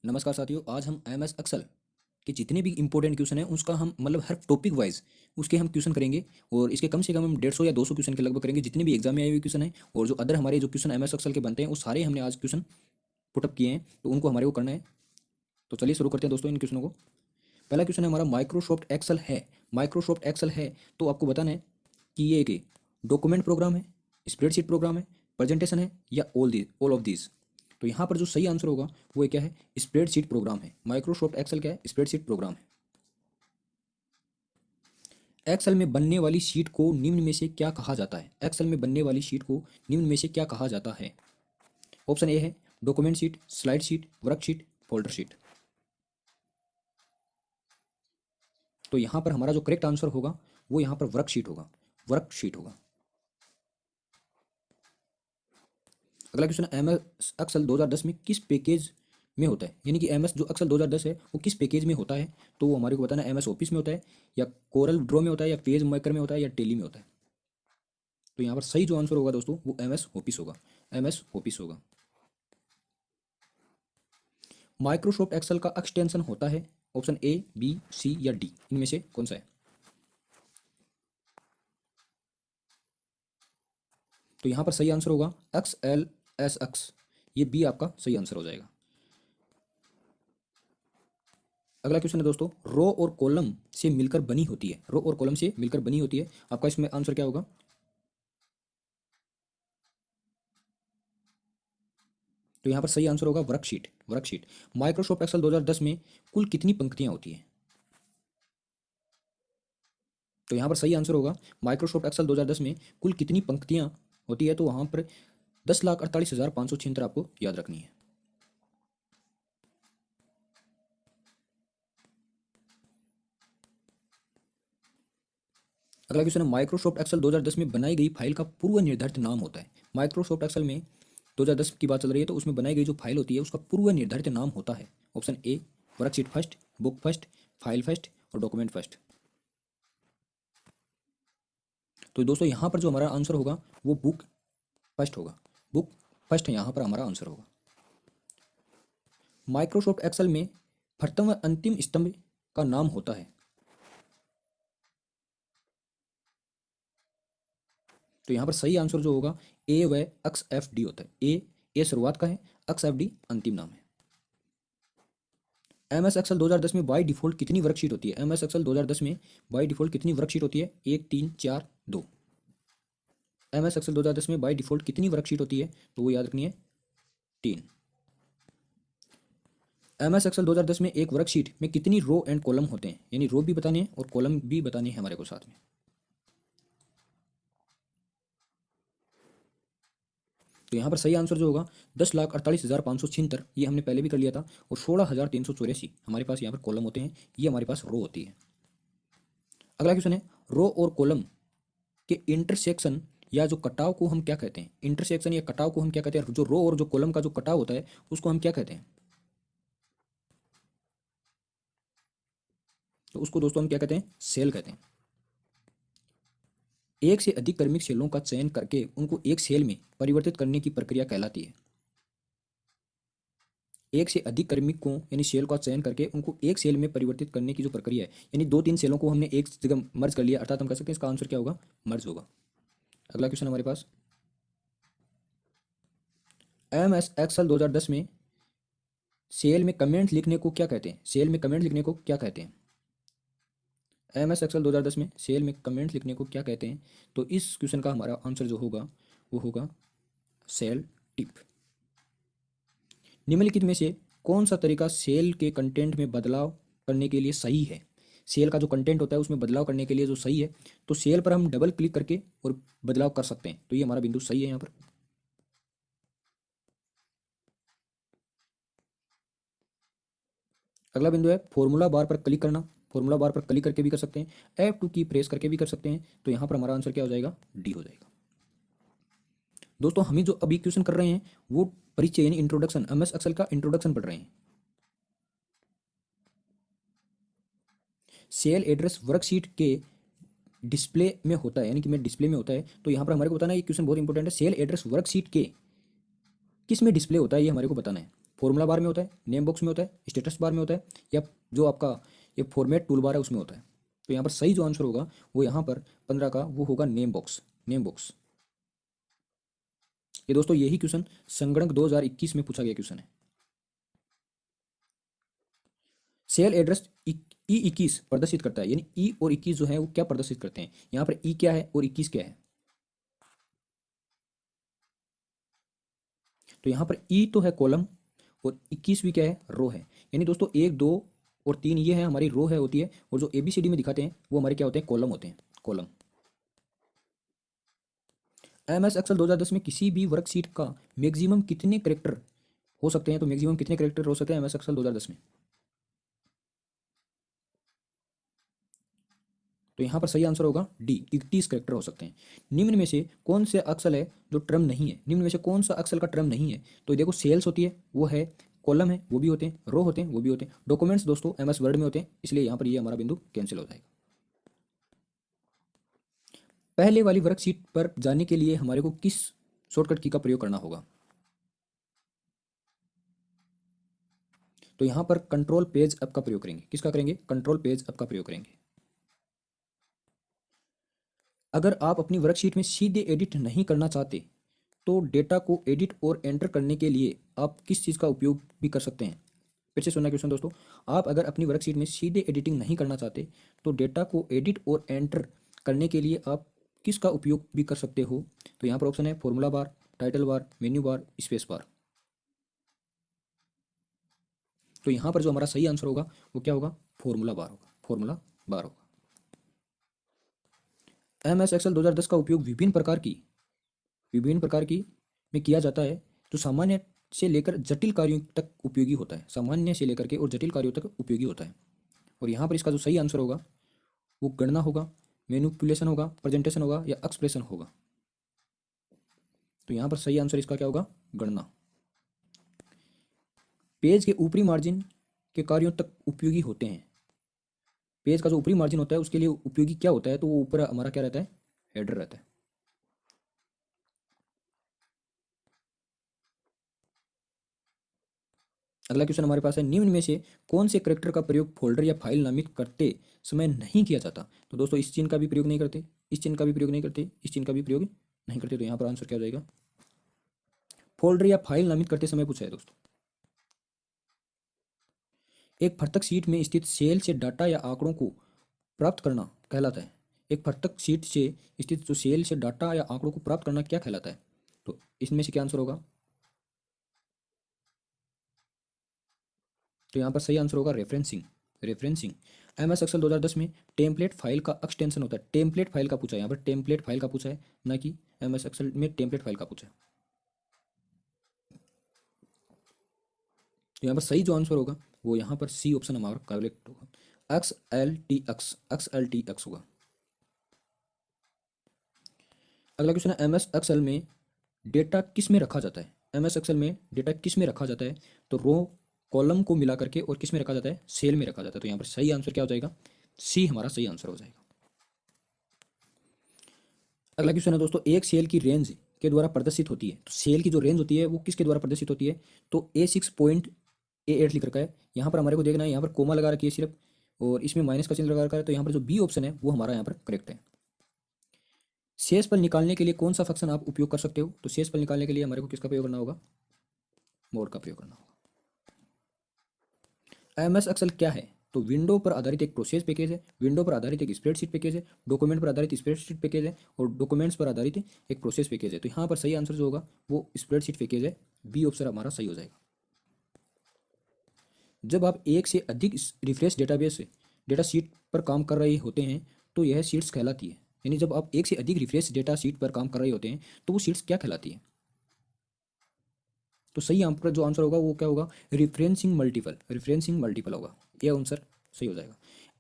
नमस्कार साथियों, आज हम एमएस एक्सेल के जितने भी इंपॉर्टेंट क्वेश्चन हैं उसका हम मतलब हर टॉपिक वाइज उसके हम क्वेश्चन करेंगे। और इसके कम से कम हम 150 या 200 क्वेश्चन के लगभग करेंगे, जितने भी एग्जाम में आए हुए क्वेश्चन हैं। और जो अदर हमारे जो क्वेश्चन एमएस एक्सेल के बनते हैं वो सारे हमने आज क्वेश्चन पुटअप किए हैं, तो उनको हमारे को करना है। तो चलिए शुरू करते हैं दोस्तों इन क्वेश्चनों को। पहला क्वेश्चन है हमारा, माइक्रोसॉफ्ट एक्सेल है। माइक्रोसॉफ्ट एक्सेल है तो आपको बताना है कि ये एक डॉक्यूमेंट प्रोग्राम है, स्प्रेडशीट प्रोग्राम है, प्रेजेंटेशन है या ऑल ऑफ दीज। तो यहाँ पर जो सही आंसर होगा वो क्या है, स्प्रेडशीट प्रोग्राम है। माइक्रोसॉफ्ट एक्सेल क्या है, स्प्रेडशीट प्रोग्राम है। एक्सेल में बनने वाली शीट को निम्न में से क्या कहा जाता है। एक्सेल में बनने वाली शीट को निम्न में से क्या कहा जाता है। ऑप्शन ए है document sheet, slide sheet, worksheet, folder sheet. तो यहाँ पर हमारा जो करेक्ट आंसर होगा वो यहाँ पर वर्कशीट होगा, वर्कशीट होगा। अगला क्वेश्चन, एम एस एक्सेल 2010 में किस पैकेज में होता है। यानी कि एम एस जो एक्सेल 2010 है वो किस पैकेज में होता है। तो वो हमारे को बताना है, एम एस ऑफिस में होता है या कोरल ड्रॉ में होता है या पेज मेकर में होता है या टेली में होता है। तो यहाँ पर सही जो आंसर होगा दोस्तों वो एम एस ऑफिस होगा, एम एस ऑफिस होगा। माइक्रोसॉफ्ट एक्सेल का एक्सटेंशन होता है। ऑप्शन ए, बी, सी या डी, इनमें से कौन सा है। तो यहाँ पर सही आंसर होगा एक्स एल एस एक्स, ये बी आपका सही आंसर हो जाएगा। अगला क्वेश्चन है दोस्तों, रो और कॉलम से मिलकर बनी होती है। रो और कॉलम से मिलकर बनी होती है, आपका इसमें आंसर क्या होगा। तो यहाँ पर सही आंसर होगा वर्कशीट, वर्कशीट। माइक्रोसॉफ्ट एक्सेल 2010 में कुल कितनी पंक्तियां होती हैं। तो यहाँ पर सही आंसर होगा माइक्रोसॉफ्ट एक्सेल 2010 में कुल कितनी पंक्तियां होती है। तो वहाँ पर 10,48,576 आपको याद रखनी है। अगला क्वेश्चन है, माइक्रोसॉफ्ट एक्सेल 2010 में बनाई गई फाइल का पूर्व निर्धारित नाम होता है। माइक्रोसॉफ्ट एक्सेल में 2010 की बात चल रही है, तो उसमें बनाई गई जो फाइल होती है उसका पूर्व निर्धारित नाम होता है। Option A worksheet first, book first, file first और डॉक्यूमेंट फर्स्ट। तो दोस्तों यहाँ पर जो हमारा आंसर होगा वो बुक फर्स्ट होगा, बुक फर्स्ट यहाँ पर हमारा आंसर होगा। माइक्रोसॉफ्ट एक्सेल में प्रथम व अंतिम स्तंभ का नाम होता है। तो यहाँ पर सही आंसर जो होगा ए व एक्स एफ डी होता है। ए शुरुआत का है, एक्स एफ डी अंतिम नाम है। एम एस एक्सेल 2010 में बाय डिफॉल्ट कितनी वर्कशीट होती है। एम एस एक्सेल 2010 में बाय डिफॉल्ट कितनी वर्कशीट होती है। 1, 3, 4, 2। एम एस एक्सेल 2010 में बाय डिफॉल्ट कितनी वर्कशीट होती है, तो वो याद रखनी है 3। एम एस एक्सेल 2010 में एक वर्कशीट में कितनी रो एंड कॉलम होते हैं। यानी रो भी बताने हैं और कॉलम भी बताने हैं हमारे को साथ में। तो यहाँ पर सही आंसर जो होगा 10,48,576, ये हमने पहले भी कर लिया था। और 16,384 हमारे पास यहाँ पर कॉलम होते हैं, ये हमारे पास रो होती है। अगला क्वेश्चन है, रो और कॉलम के इंटरसेक्शन या जो कटाव को हम क्या कहते हैं। इंटरसेक्शन या कटाव को हम क्या कहते हैं। जो रो और जो कॉलम का जो कटाव होता है उसको हम क्या कहते हैं। तो उसको दोस्तों हम क्या कहते हैं, सेल कहते हैं। एक से अधिक क्रमिक सेलों का चयन करके उनको एक सेल में परिवर्तित करने की प्रक्रिया कहलाती है। एक से अधिक क्रमिक को यानी सेल का चयन करके उनको एक सेल में परिवर्तित करने की जो प्रक्रिया है, यानी 2-3 सेलों को हमने एक जगह मर्ज कर लिया, अर्थात हम कह सकते हैं इसका आंसर क्या होगा, मर्ज होगा। अगला क्वेश्चन हमारे पास, एम एस एक्सेल 2010 में सेल में कमेंट लिखने को क्या कहते हैं। सेल में कमेंट लिखने को क्या कहते हैं। एम एस एक्सेल 2010 में सेल में कमेंट लिखने को क्या कहते हैं। तो इस क्वेश्चन का हमारा आंसर जो होगा वो होगा सेल टिप। निम्नलिखित में से कौन सा तरीका सेल के कंटेंट में बदलाव करने के लिए सही है। सेल का जो कंटेंट होता है उसमें बदलाव करने के लिए जो सही है, तो सेल पर हम डबल क्लिक करके और बदलाव कर सकते हैं। तो ये हमारा बिंदु सही है यहाँ पर। अगला बिंदु है फॉर्मूला बार पर क्लिक करना। फॉर्मूला बार पर क्लिक करके भी कर सकते हैं, F2 की प्रेस करके भी कर सकते हैं। तो यहाँ पर हमारा आंसर क्या हो जाएगा, डी हो जाएगा। दोस्तों हमें जो अभी क्वेश्चन कर रहे हैं वो परिचय यानी इंट्रोडक्शन, एम एस एक्सेल का इंट्रोडक्शन पढ़ रहे हैं। सेल एड्रेस वर्कशीट के डिस्प्ले में होता है, यानी कि मैं डिस्प्ले में होता है। तो यहाँ पर हमारे को बताना है, ये क्वेश्चन बहुत इंपॉर्टेंट है। सेल एड्रेस वर्कशीट के किस में डिस्प्ले होता है, ये हमारे को बताना है। फॉर्मूला बार में होता है, नेम बॉक्स में होता है, स्टेटस बार में होता है, या जो आपका ये फॉर्मेट टूल बार है उसमें होता है। तो यहाँ पर सही जो आंसर होगा वो यहाँ पर 15 का वो होगा नेम बॉक्स, नेम बॉक्स। ये दोस्तों यही क्वेश्चन संगणक 2021 में पूछा गया क्वेश्चन है। सेल एड्रेस E21 प्रदर्शित करता है, यानी ई और 21 जो है वो क्या प्रदर्शित करते हैं। यहाँ पर ई क्या है और 21 क्या है। तो यहाँ पर ई तो है कॉलम और 21 भी क्या है, रो है। यानी दोस्तों 1 2 और 3 ये है हमारी रो है होती है, और जो ABCD में दिखाते हैं वो हमारे क्या होते हैं, कॉलम होते हैं, कॉलम। MS एक्सेल 2010 में किसी भी वर्कशीट का मैक्सिमम कितने करेक्टर हो सकते हैं। तो मैक्सिमम कितने करेक्टर हो सकते हैं MS एक्सेल 2010 में। तो यहाँ पर सही आंसर होगा डी, 31 करेक्टर हो सकते हैं। निम्न में से कौन से अक्सल है जो टर्म नहीं है, निम्न में से कौन सा अक्सल का टर्म नहीं है। तो देखो सेल्स होती है वो है, कॉलम है वो भी होते हैं, रो होते हैं वो भी होते हैं, डॉक्यूमेंट्स दोस्तों MS वर्ड में होते हैं, इसलिए यहाँ पर ये हमारा बिंदु कैंसिल हो जाएगा। पहले वाली वर्कशीट पर जाने के लिए हमारे को किस शॉर्टकट की का प्रयोग करना होगा। तो यहाँ पर कंट्रोल पेज अप का प्रयोग करेंगे। किसका करेंगे, कंट्रोल पेज अप का प्रयोग करेंगे। अगर आप अपनी वर्कशीट में सीधे एडिट नहीं करना चाहते तो डेटा को एडिट और एंटर करने के लिए आप किस चीज़ का उपयोग भी कर सकते हैं। फिर से सुनना क्वेश्चन दोस्तों, आप अगर अपनी वर्कशीट में सीधे एडिटिंग नहीं करना चाहते तो डेटा को एडिट और एंटर करने के लिए आप किसका उपयोग भी कर सकते हो। तो यहाँ पर ऑप्शन है formula bar, title bar, menu bar, space bar. तो यहाँ पर जो हमारा सही आंसर होगा वो क्या होगा, फॉर्मूला बार होगा, फॉर्मूला बार होगा। MS एक्सेल 2010 का उपयोग विभिन्न प्रकार की में किया जाता है, जो सामान्य से लेकर जटिल कार्यों तक उपयोगी होता है, सामान्य से लेकर के और जटिल कार्यों तक उपयोगी होता है। और यहाँ पर इसका जो सही आंसर होगा वो गणना होगा, मैनिपुलेशन होगा, प्रेजेंटेशन होगा या एक्सप्रेशन होगा। तो यहाँ पर सही आंसर इसका क्या होगा, गणना। पेज के ऊपरी मार्जिन के कार्यों तक उपयोगी होते हैं। पेज का जो ऊपरी मार्जिन होता है उसके लिए उपयोगी क्या होता है, तो वो ऊपर हमारा क्या रहता है, हेडर रहता है। अगला क्वेश्चन हमारे पास है, निम्न में से कौन से करेक्टर का प्रयोग फोल्डर या फाइल नामित करते समय नहीं किया जाता। तो दोस्तों इस चिन्ह का भी प्रयोग नहीं करते, इस चिन्ह का भी प्रयोग नहीं करते, इस चिन्ह का भी प्रयोग नहीं करते। तो यहाँ पर आंसर क्या हो जाएगा, फोल्डर या फाइल नामित करते समय पूछा है दोस्तों। एक पृथक शीट में स्थित सेल से डाटा या आंकड़ों को प्राप्त करना कहलाता है। एक पृथक शीट से स्थित जो सेल से डाटा या आंकड़ों को प्राप्त करना क्या कहलाता है। तो इसमें से क्या आंसर होगा, तो यहाँ पर सही आंसर होगा रेफरेंसिंग, रेफरेंसिंग। MS एक्सेल 2010 में टेम्पलेट फाइल का एक्सटेंशन होता है, टेम्पलेट फाइल का पूछा है, यहाँ पर टेम्पलेट फाइल का पूछा है, ना कि MS एक्सेल में टेम्पलेट फाइल का पूछा है। तो यहाँ पर सही जो आंसर होगा वो यहाँ पर सी ऑप्शन हमारा करेक्ट होगा, XLTX होगा। अगला क्वेश्चन है, MS एक्सेल में डेटा किस में रखा जाता है। MS एक्सेल में डेटा किस में रखा जाता है। तो रो कॉलम को मिला करके और किस में रखा जाता है, सेल में रखा जाता है। तो यहाँ पर सही आंसर क्या हो जाएगा, सी हमारा सही आंसर हो जाएगा। अगला क्वेश्चन है दोस्तों, एक सेल की रेंज के द्वारा प्रदर्शित होती है। तो सेल की जो रेंज होती है वो किसके द्वारा प्रदर्शित होती है। तो A6.A8 लिख रखा है, यहाँ पर हमारे को देखना है, यहाँ पर कोमा लगा रखी है सिर्फ, और इसमें माइनस का चिन्ह लगा रखा है। तो यहाँ पर जो बी ऑप्शन है वो हमारा यहाँ पर करेक्ट है। शेषफल निकालने के लिए कौन सा फंक्शन आप उपयोग कर सकते हो। तो शेषफल निकालने के लिए हमारे को किसका प्रयोग करना होगा, मोड का प्रयोग करना होगा। MS एक्सेल क्या है। तो विंडो पर आधारित एक प्रोसेस पैकेज है, विंडो पर आधारित एक स्प्रेडशीट पैकेज है, डॉक्यूमेंट पर आधारित स्प्रेडशीट पैकेज है, और डॉक्यूमेंट्स पर आधारित एक प्रोसेस पैकेज है। तो यहाँ पर सही आंसर जो होगा वो स्प्रेडशीट पैकेज है, बी ऑप्शन हमारा सही हो जाएगा। जब आप एक से अधिक रिफ्रेश डेटाबेस डेटा शीट पर काम कर रहे होते हैं तो यह शीट्स कहलाती है। यानी जब आप एक से अधिक रिफ्रेश डेटा शीट पर काम कर रहे होते हैं तो वो शीट्स क्या कहलाती है। तो सही यहाँ पर जो आंसर होगा वो क्या होगा, रिफ्रेंसिंग मल्टीपल, रिफ्रेंसिंग मल्टीपल होगा, यह आंसर सही हो जाएगा।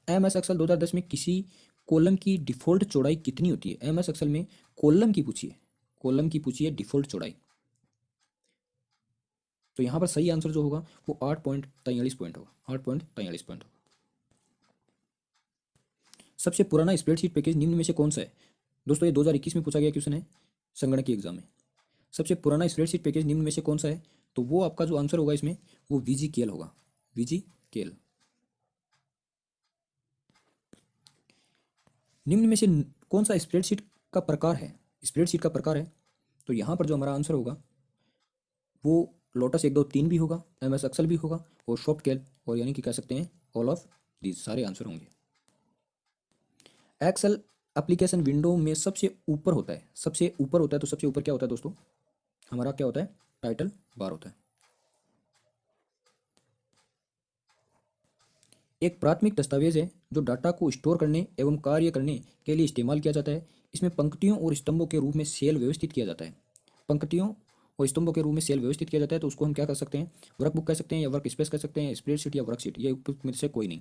MS एक्सेल 2010 में किसी कॉलम की डिफ़ॉल्ट चौड़ाई कितनी होती है। MS एक्सेल में कॉलम की पूछी है, कॉलम की पूछी है डिफ़ॉल्ट चौड़ाई। तो यहाँ पर सही आंसर जो होगा वो 8.43 पॉइंट होगा, 8.43 पॉइंट होगा। सबसे पुराना स्प्रेडशीट पैकेज निम्न में से कौन सा है। दोस्तों ये 2021 में पूछा गया क्वेश्चन है संगणक की एग्जाम में। सबसे पुराना स्प्रेडशीट पैकेज निम्न में से कौन सा है। तो वो आपका जो आंसर होगा इसमें वो VGKL होगा, VGKL। निम्न में से कौन सा स्प्रेडशीट का प्रकार है? स्प्रेडशीट का प्रकार है तो यहाँ पर जो हमारा आंसर होगा वो लोटस 1 2 3 भी होगा, MS एक्सेल भी होगा और सॉफ्टकेल, और यानी कि कह सकते हैं ऑल ऑफ दीज सारे आंसर होंगे। एक्सेल एप्लीकेशन विंडो में सबसे ऊपर होता है, सबसे ऊपर होता है, तो सबसे ऊपर क्या होता है दोस्तों? हमारा क्या होता है? टाइटल बार होता है। एक प्राथमिक दस्तावेज है जो डाटा को स्टोर करने एवं कार्य करने के लिए इस्तेमाल किया जाता है। इसमें पंक्तियों और स्तंभों के रूप में सेल व्यवस्थित किया जाता है। पंक्तियों और स्तंभों के रूप में सेल व्यवस्थित किया जाता है, तो उसको हम क्या कर सकते हैं? वर्कबुक कह सकते हैं, या वर्क स्पेस कह सकते हैं, स्प्रेडशीट या वर्कशीट, ये उपयुक्त में से कोई नहीं।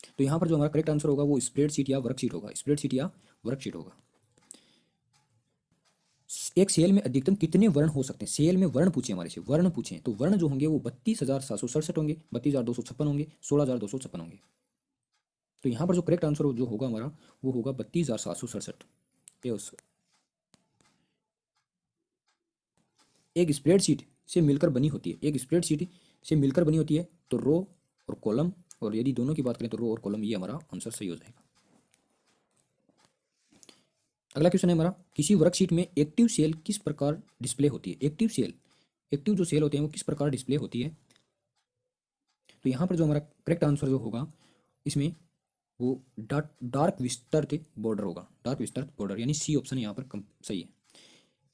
तो यहाँ पर जो हमारा करेक्ट आंसर होगा वो स्प्रेडशीट या वर्कशीट होगा, स्प्रेडशीट या वर्कशीट होगा। एक सेल में अधिकतम कितने वर्ण हो सकते हैं? सेल में वर्ण पूछे हमारे से, वर्ण पूछे तो वर्ण जो होंगे वो 32,767 होंगे, 32,256 होंगे, 16,256 होंगे। तो यहाँ पर जो करेक्ट आंसर जो होगा हमारा वो होगा 32,767। एक स्प्रेडशीट से मिलकर बनी होती है, एक स्प्रेडशीट से मिलकर बनी होती है तो रो और कॉलम, और यदि दोनों की बात करें तो रो और कॉलम, ये हमारा आंसर सही हो जाएगा। अगला क्वेश्चन है हमारा, किसी वर्कशीट में एक्टिव सेल किस प्रकार डिस्प्ले होती है? एक्टिव सेल, एक्टिव जो सेल होते हैं वो किस प्रकार डिस्प्ले होती है? तो यहाँ पर जो हमारा करेक्ट आंसर जो होगा इसमें वो डार्क विस्तृत बॉर्डर होगा, डार्क विस्तृत बॉर्डर, यानी सी ऑप्शन यहाँ पर सही है।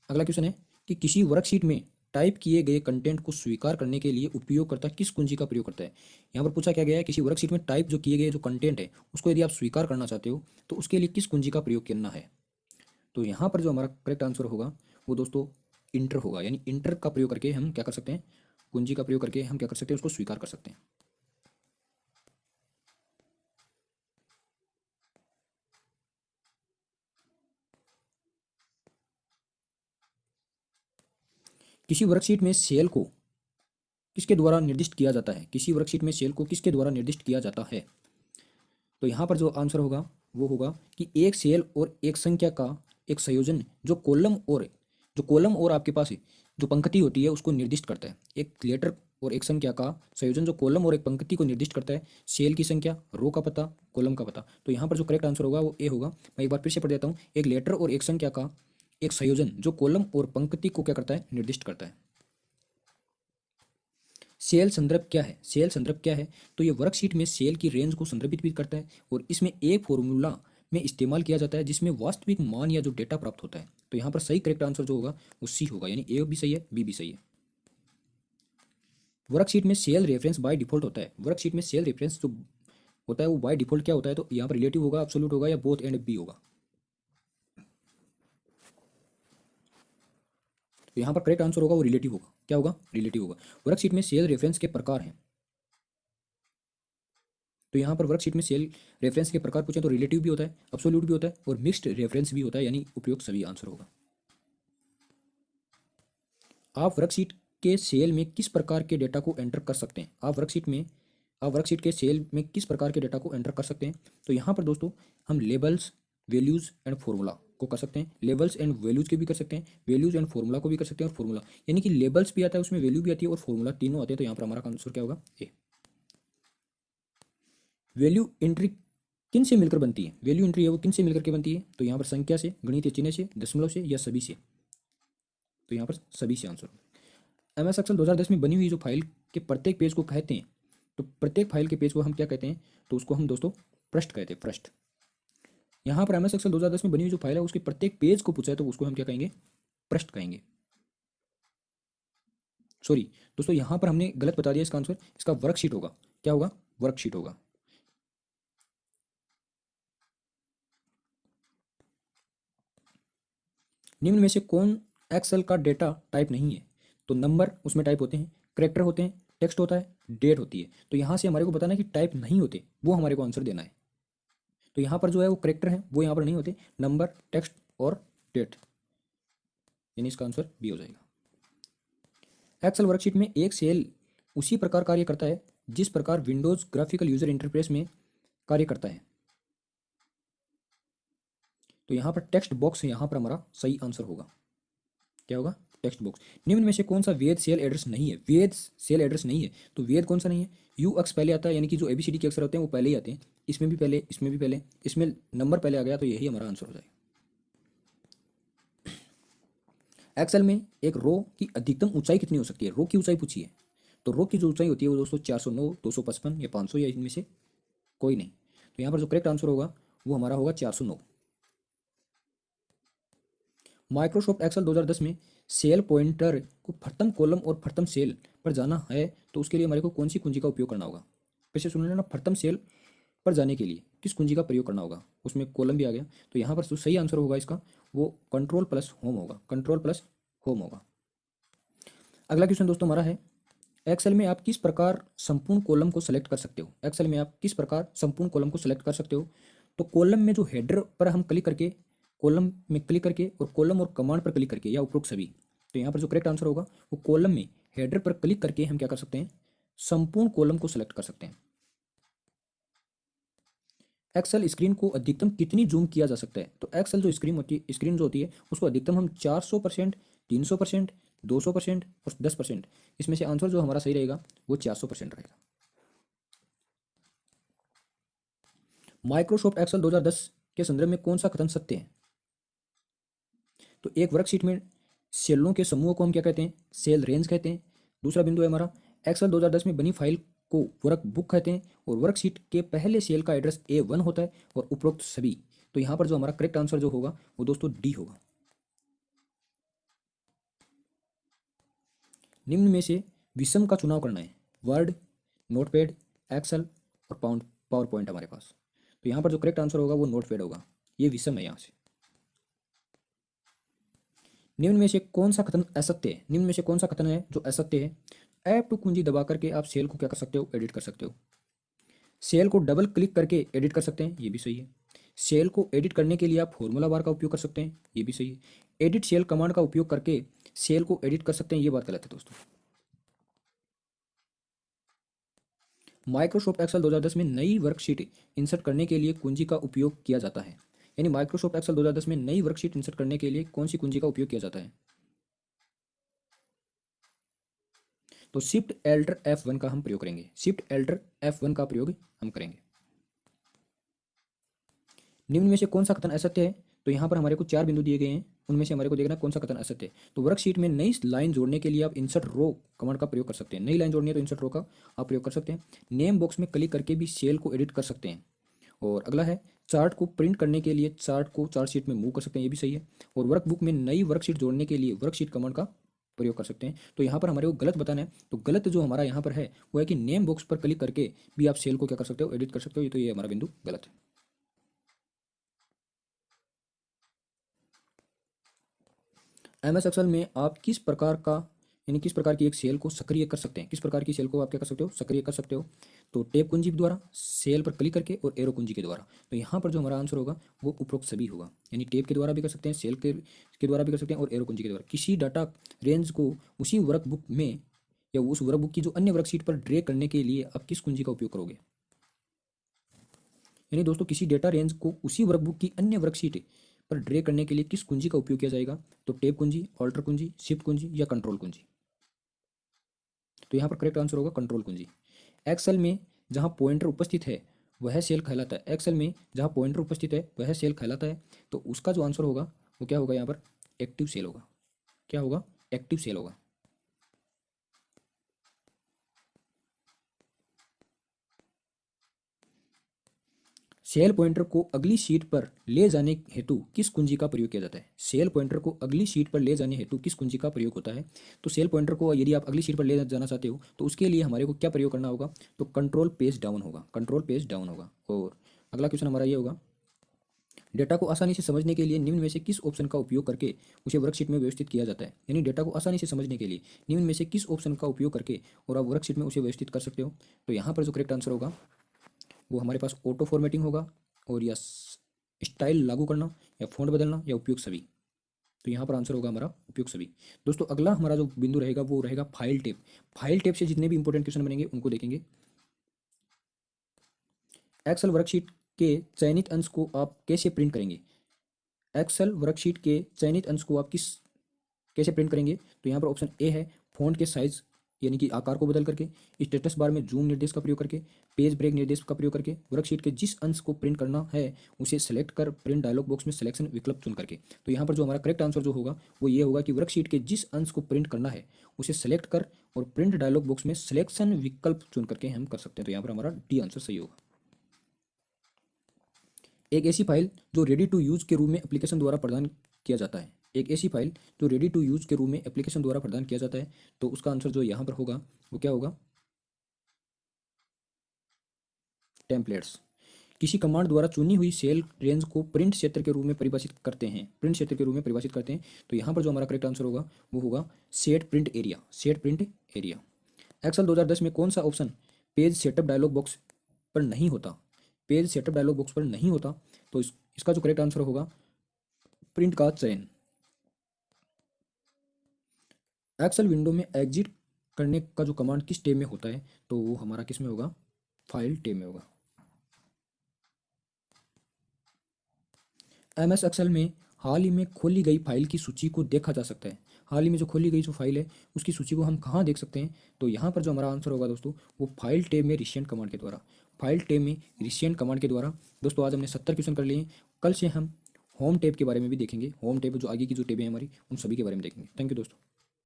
अगला क्वेश्चन है कि किसी वर्कशीट में टाइप किए गए कंटेंट को स्वीकार करने के लिए उपयोगकर्ता किस कुंजी का प्रयोग करता है? यहाँ पर पूछा क्या गया है, किसी वर्कशीट में टाइप जो किए गए जो कंटेंट है उसको यदि आप स्वीकार करना चाहते हो तो उसके लिए किस कुंजी का प्रयोग करना है? तो यहाँ पर जो हमारा करेक्ट आंसर होगा वो दोस्तों इंटर होगा, यानी इंटर का प्रयोग करके हम क्या कर सकते हैं? कुंजी का प्रयोग करके हम क्या कर सकते हैं? उसको स्वीकार कर सकते हैं। किसी वर्कशीट में सेल को किसके द्वारा निर्दिष्ट किया जाता है? किसी वर्कशीट में सेल को किसके द्वारा निर्दिष्ट किया जाता है? तो यहाँ पर जो आंसर होगा वो होगा कि एक सेल और एक संख्या का एक संयोजन जो कॉलम और आपके पास जो पंक्ति होती है उसको निर्दिष्ट करता है। एक लेटर और एक संख्या का संयोजन जो कॉलम और एक पंक्ति को निर्दिष्ट करता है। सेल की संख्या, रो का पता, कॉलम का पता। तो यहाँ पर जो करेक्ट आंसर होगा वो ए होगा। मैं एक बार फिर से पढ़ देता हूँ, एक लेटर और एक संख्या का एक संयोजन जो कॉलम और पंक्ति को क्या करता है? निर्दिष्ट करता है। सेल संदर्भ क्या है? सेल संदर्भ क्या है? तो ये वर्कशीट में सेल की रेंज को संदर्भित भी करता है और इसमें एक फॉर्मूला में इस्तेमाल किया जाता है जिसमें वास्तविक मान या जो डेटा प्राप्त होता है। तो यहाँ पर सही करेक्ट आंसर जो होगा वो सी होगा, यानी ए भी सही है, बी भी सही है। वर्कशीट में सेल रेफरेंस बाय डिफॉल्ट होता है। वर्कशीट में सेल रेफरेंस जो होता है वो बाय डिफॉल्ट क्या होता है? तो यहाँ पर रिलेटिव होगा, एब्सोल्यूट होगा, या बोथ एंड बी होगा। तो यहाँ पर करेक्ट आंसर होगा वो रिलेटिव होगा। क्या होगा? रिलेटिव होगा। वर्कशीट में सेल रेफरेंस के प्रकार हैं। तो यहाँ पर वर्कशीट में सेल रेफरेंस के प्रकार पूछे तो रिलेटिव भी होता है, एब्सोल्यूट भी होता है और मिक्स्ड रेफरेंस भी होता है, यानी उपयोग सभी आंसर होगा। आप वर्कशीट के सेल में किस प्रकार के डेटा को एंटर कर सकते हैं? आप वर्कशीट के सेल में किस प्रकार के डेटा को एंटर कर सकते हैं? तो यहाँ पर दोस्तों हम लेबल्स, वैल्यूज एंड फॉर्मूला को कर सकते हैं। लेबल्स एंड वैल्यूज के भी कर सकते हैं, वैल्यूज एंड फॉर्मूला को भी कर सकते हैं, और फॉर्मूला यानी कि लेबल्स भी आता है उसमें, वैल्यू भी आती है और फॉर्मूला, तीनों आते हैं। तो यहाँ पर हमारा आंसर क्या होगा? ए। वैल्यू एंट्री किन से मिलकर बनती है? वैल्यू एंट्री है वो किन से मिलकर के बनती है? तो यहाँ पर संख्या से, गणितीय चिन्ह से, दशमलव से, या सभी से? तो यहाँ पर सभी से आंसर। MS एक्सेल 2010 में बनी हुई जो फाइल के प्रत्येक पेज को कहते हैं, तो प्रत्येक फाइल के पेज को हम क्या कहते हैं? तो उसको हम दोस्तों पृष्ठ कहते हैं, पृष्ठ। यहाँ पर MS एक्सेल 2010 में बनी हुई जो फाइल है उसके प्रत्येक पेज को पूछा है तो उसको हम क्या कहेंगे? पृष्ठ कहेंगे। सॉरी दोस्तों, यहाँ पर हमने गलत बता दिया इसका आंसर, इसका वर्कशीट होगा। क्या होगा? वर्कशीट होगा। निम्न में से कौन एक्सेल का डेटा टाइप नहीं है? तो नंबर उसमें टाइप होते हैं, कैरेक्टर होते हैं, टेक्स्ट होता है, डेट होती है। तो यहाँ से हमारे को बताना है कि टाइप नहीं होते, वो हमारे को आंसर देना है। तो यहाँ पर जो है वो कैरेक्टर है, वो यहाँ पर नहीं होते, नंबर, टेक्स्ट और डेट, यानी इसका आंसर बी हो जाएगा। एक्सेल वर्कशीट में एक सेल उसी प्रकार कार्य करता है जिस प्रकार विंडोज ग्राफिकल यूजर इंटरफेस में कार्य करता है। तो यहाँ पर टेक्स्ट बॉक्स यहाँ पर हमारा सही आंसर होगा। क्या होगा, टेक्स्ट बॉक्स। निम्न में से कौन सा वेद सेल एड्रेस नहीं है, वेद सेल एड्रेस नहीं है, तो वेद कौन सा नहीं है, यू अक्स पहले आता है, यानी कि जो एबीसीडी के अक्षर होते हैं वो पहले ही आते हैं, इसमें भी पहले, इसमें भी पहले, इसमें नंबर पहले आ गया, तो यही हमारा आंसर हो जाएगा। एक्सेल में एक रो की अधिकतम ऊंचाई कितनी हो सकती है, रो की ऊंचाई पूछी है, तो रो की जो ऊंचाई होती है वो दोस्तों 409, 255 या 500 या इनमें से कोई नहीं। तो यहाँ पर जो करेक्ट आंसर होगा वो हमारा होगा 409। माइक्रोसॉफ्ट एक्सेल 2010 में सेल पॉइंटर को प्रथम कॉलम और प्रथम सेल पर जाना है तो उसके लिए हमारे को कौन सी कुंजी का उपयोग करना होगा। फिर से सुन लेना, प्रथम सेल पर जाने के लिए किस कुंजी का प्रयोग करना होगा, उसमें कॉलम भी आ गया, तो यहाँ पर जो सही आंसर होगा इसका वो कंट्रोल प्लस होम होगा, कंट्रोल प्लस होम होगा। अगला क्वेश्चन दोस्तों हमारा है, एक्सेल में आप किस प्रकार संपूर्ण कॉलम को सेलेक्ट कर सकते हो, एक्सेल में आप किस प्रकार संपूर्ण कॉलम को सेलेक्ट कर सकते हो। तो कॉलम में जो हेडर पर हम क्लिक करके, कॉलम में क्लिक करके और कॉलम और कमांड पर क्लिक करके या उपरोक्त सभी, तो यहाँ पर जो करेक्ट आंसर होगा वो कॉलम में हेडर पर क्लिक करके हम क्या कर सकते हैं, संपूर्ण कॉलम को सेलेक्ट कर सकते हैं। एक्सेल स्क्रीन को अधिकतम कितनी जूम किया जा सकता है, तो एक्सेल जो स्क्रीन जो होती है उसको अधिकतम हम 400%, 300%, 200% और 10%, इसमें से आंसर जो हमारा सही रहेगा वो 400% रहेगा। माइक्रोसॉफ्ट एक्सेल 2010 के संदर्भ में कौन सा कथन सत्य है, तो एक वर्कशीट में सेलों के समूह को हम क्या कहते हैं, सेल रेंज कहते हैं। दूसरा बिंदु है हमारा, एक्सेल 2010 में बनी फाइल को वर्क बुक कहते हैं और वर्कशीट के पहले सेल का एड्रेस A1 होता है और उपरोक्त सभी। तो यहाँ पर जो हमारा करेक्ट आंसर जो होगा वो दोस्तों डी होगा। निम्न में से विषम का चुनाव करना है, वर्ड, नोटपैड, एक्सेल और पावर पॉइंट हमारे पास, तो यहाँ पर जो करेक्ट आंसर होगा वो नोटपैड होगा, ये विषम है यहाँ से। निम्न में से कौन सा कथन असत्य है, निम्न में से कौन सा कथन है जो असत्य है, F2 कुंजी दबा करके आप सेल को क्या कर सकते हो, एडिट कर सकते हो। सेल को डबल क्लिक करके एडिट कर सकते हैं, ये भी सही है। सेल को एडिट करने के लिए आप फॉर्मूला बार का उपयोग कर सकते हैं, ये भी सही है। एडिट सेल कमांड का उपयोग करके सेल को एडिट कर सकते हैं, ये बात गलत है दोस्तों। माइक्रोसॉफ्ट एक्सेल 2010 में नई वर्कशीट इंसर्ट करने के लिए कुंजी का उपयोग किया जाता है, यानी माइक्रोसॉफ्ट एक्सेल 2010 में नई वर्कशीट इंसर्ट करने के लिए कौन सी कुंजी का उपयोग किया जाता है, तो शिफ्ट एल्टर F1 का हम प्रयोग करेंगे, शिफ्ट एल्टर F1 का प्रयोग हम करेंगे। निम्न में से कौन सा कथन असत्य है, तो यहाँ पर हमारे को 4 बिंदु दिए गए हैं, उनमें से हमारे को देखना कौन सा कथन असत्य है। तो वर्कशीट में नई लाइन जोड़ने के लिए आप इंसर्ट रो कमांड का प्रयोग कर सकते हैं, नई लाइन जोड़नी है तो इंसर्ट रो का आप प्रयोग कर सकते हैं। नेम बॉक्स में क्लिक करके भी सेल को एडिट कर सकते हैं। और अगला है, चार्ट को प्रिंट करने के लिए चार्ट को चार्ट शीट में मूव कर सकते हैं, ये भी सही है। और वर्कबुक में नई वर्कशीट जोड़ने के लिए वर्कशीट कमांड का प्रयोग कर सकते हैं। तो यहाँ पर हमारे को गलत बताना है, तो गलत जो हमारा यहाँ पर है वो है कि नेम बॉक्स पर क्लिक करके भी आप सेल को क्या कर सकते हो, एडिट कर सकते हो, तो ये हमारा बिंदु गलत है। MS एक्सेल में आप किस प्रकार का, यानी किस प्रकार की एक सेल को सक्रिय कर सकते हैं, किस प्रकार की सेल को आप क्या कर सकते हो, सक्रिय कर सकते हो। तो टैब कुंजी के द्वारा, सेल पर क्लिक करके और एरो कुंजी के द्वारा। तो यहाँ पर जो हमारा आंसर होगा वो उपरोक्त सभी होगा, यानी टैब के द्वारा भी कर सकते हैं, सेल के द्वारा भी कर सकते हैं और एरो कुंजी के द्वारा। किसी डाटा रेंज को उसी वर्कबुक में या उस वर्कबुक की जो अन्य वर्कशीट पर ड्रैग करने के लिए आप किस कुंजी का उपयोग करोगे, यानी दोस्तों किसी डेटा रेंज को उसी वर्कबुक की अन्य वर्कशीट पर ड्रैग करने के लिए किस कुंजी का उपयोग किया जाएगा, तो टैब कुंजी, ऑल्टर कुंजी, शिफ्ट कुंजी या कंट्रोल कुंजी। तो यहाँ पर करेक्ट आंसर होगा कंट्रोल कुंजी। एक्सेल में जहाँ पॉइंटर उपस्थित है वह सेल कहलाता है, एक्सेल में जहाँ पॉइंटर उपस्थित है वह सेल कहलाता है, तो उसका जो आंसर होगा वो क्या होगा, यहाँ पर एक्टिव सेल होगा। क्या होगा, एक्टिव सेल होगा। सेल पॉइंटर को अगली शीट पर ले जाने हेतु किस कुंजी का प्रयोग किया जाता है, सेल पॉइंटर को अगली शीट पर ले जाने हेतु किस कुंजी का प्रयोग होता है। तो सेल पॉइंटर को यदि आप अगली शीट पर ले जाना चाहते हो तो उसके लिए हमारे को क्या प्रयोग करना होगा, तो कंट्रोल पेज डाउन होगा, कंट्रोल पेज डाउन होगा। और अगला क्वेश्चन हमारा ये होगा, डेटा को आसानी से समझने के लिए निम्न में से किस ऑप्शन का उपयोग करके उसे वर्कशीट में व्यवस्थित किया जाता है, यानी डेटा को आसानी से समझने के लिए निम्न में से किस ऑप्शन का उपयोग करके और आप वर्कशीट में उसे व्यवस्थित कर सकते हो। तो यहाँ पर जो करेक्ट आंसर होगा वो हमारे पास ऑटो फॉर्मेटिंग होगा, और या स्टाइल लागू करना, या फ़ॉन्ट बदलना, या उपयोग सभी। तो यहाँ पर आंसर होगा हमारा उपयोग सभी। दोस्तों अगला हमारा जो बिंदु रहेगा वो रहेगा फाइल टेप। फाइल टेप से जितने भी इंपॉर्टेंट क्वेश्चन बनेंगे उनको देखेंगे। एक्सेल वर्कशीट के चयनित अंश को आप कैसे प्रिंट करेंगे, एक्सेल वर्कशीट के चयनित अंश को आप किस कैसे प्रिंट करेंगे? तो यहाँ पर ऑप्शन ए है फ़ॉन्ट के साइज़ यानी कि आकार को बदल करके, स्टेटस बार में जूम निर्देश का प्रयोग करके, पेज ब्रेक निर्देश का प्रयोग करके, वर्कशीट के जिस अंश को प्रिंट करना है उसे सेलेक्ट कर प्रिंट डायलॉग बॉक्स में सिलेक्शन विकल्प चुन करके। तो यहाँ पर जो हमारा करेक्ट आंसर जो होगा वो ये होगा कि वर्कशीट के जिस अंश को प्रिंट करना है उसे सेलेक्ट कर और प्रिंट डायलॉग बॉक्स में सिलेक्शन विकल्प चुन करके हम कर सकते हैं। तो यहाँ पर हमारा डी आंसर सही होगा। एक ऐसी फाइल जो रेडी टू यूज़ के रूप में एप्लीकेशन द्वारा प्रदान किया जाता है। एक ऐसी फाइल जो रेडी टू यूज़ के रूप में एप्लीकेशन द्वारा प्रदान किया जाता है, तो उसका आंसर जो यहाँ पर होगा वो क्या होगा? टेम्पलेट्स। किसी कमांड द्वारा चुनी हुई सेल रेंज को प्रिंट क्षेत्र के रूप में परिभाषित करते हैं, प्रिंट क्षेत्र के रूप में परिभाषित करते हैं। तो यहाँ पर जो हमारा करेक्ट आंसर होगा वो होगा set print area, set print area. Excel 2010 में कौन सा option page setup dialog box पर नहीं होता? पेज सेटअप डायलॉग बॉक्स पर नहीं होता, तो इसका जो करेक्ट आंसर होगा प्रिंट का चयन। एक्सेल विंडो में एग्जिट करने का जो कमांड किस टैब में होता है? तो वो हमारा किस में होगा? फाइल टैब में होगा। एमएस एक्सेल में हाल ही में खोली गई फाइल की सूची को देखा जा सकता है। हाल ही में जो खोली गई जो फाइल है उसकी सूची को हम कहाँ देख सकते हैं? तो यहाँ पर जो हमारा आंसर होगा दोस्तों वो फाइल टैब में रिसेंट कमांड के द्वारा, फाइल टैब में रिसेंट कमांड के द्वारा। दोस्तों आज हमने 70 क्वेश्चन कर लिए। कल से हम होम टैब के बारे में भी देखेंगे। होम टैब जो आगे की जो टैब है हमारी उन सभी के बारे में देखेंगे। थैंक यू दोस्तों।